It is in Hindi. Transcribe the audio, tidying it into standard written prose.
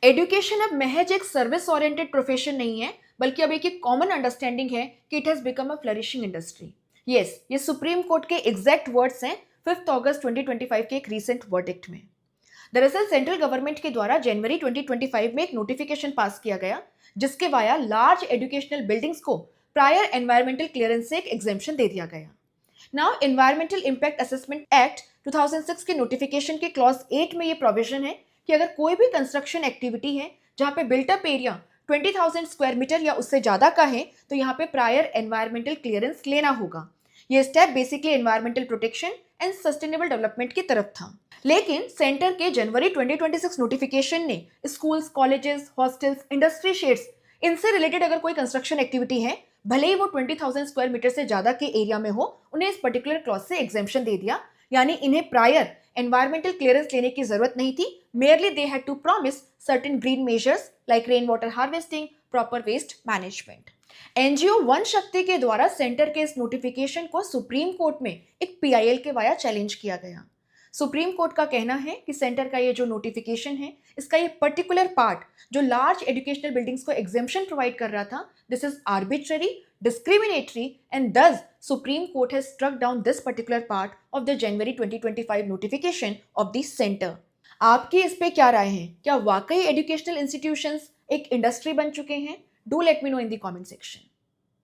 एजुकेशन अब महज एक सर्विस ओरिएंटेड प्रोफेशन नहीं है, बल्कि अब एक कॉमन अंडरस्टैंडिंग है कि it has become a flourishing industry. Yes, ये सुप्रीम कोर्ट के एग्जैक्ट वर्ड्स हैं 5 अगस्त 2025 के एक रीसेंट वर्डिक्ट में। दरअसल सेंट्रल गवर्नमेंट के द्वारा जनवरी 2025 में एक नोटिफिकेशन पास किया गया, जिसके वाया लार्ज एजुकेशनल बिल्डिंग्स को प्रायर एनवायरमेंटल क्लियरेंस से एक एग्जेम्पशन दे दिया गया। Now environmental impact assessment act 2006 के नोटिफिकेशन के क्लॉज 8 में ये प्रोविजन है कि अगर कोई भी कंस्ट्रक्शन एक्टिविटी है जहां पे बिल्टअप एरिया 20,000 स्क्वायर मीटर या उससे ज्यादा का है, तो यहाँ पे प्रायर एनवायरमेंटल क्लियरेंस लेना होगा। ये step basically environmental protection and sustainable development की तरफ था। लेकिन सेंटर के जनवरी 2026 नोटिफिकेशन ने schools, colleges, hostels, industry shades, इनसे रिलेटेड अगर कोई कंस्ट्रक्शन एक्टिविटी है, भले ही वो 20,000 स्क्वायर मीटर से ज्यादा के एरिया में हो, उन्हें इस पर्टिकुलर क्लॉज से एग्जेम्पशन दे दिया। यानी इन्हें प्रायर एनवायरमेंटल क्लियरेंस लेने की जरूरत नहीं थी। Merely they had to promise certain green measures like rain water harvesting, proper waste management. NGO Vana Shakti के द्वारा सेंटर के इस नोटिफिकेशन को सुप्रीम कोर्ट में एक पीआईएल के वाया चैलेंज किया गया। सुप्रीम कोर्ट का कहना है कि सेंटर का ये जो नोटिफिकेशन है, इसका ये पर्टिकुलर पार्ट जो लार्ज एजुकेशनल बिल्डिंग्स को एग्जेम्पशन प्रोवाइड कर रहा था, this is arbitrary, discriminatory, and thus Supreme Court has struck down this particular part of the January 2025 notification of the center. आपकी इस पे क्या राय है? क्या वाकई एजुकेशनल इंस्टीट्यूशंस एक इंडस्ट्री बन चुके हैं? Do let me know in the comment section.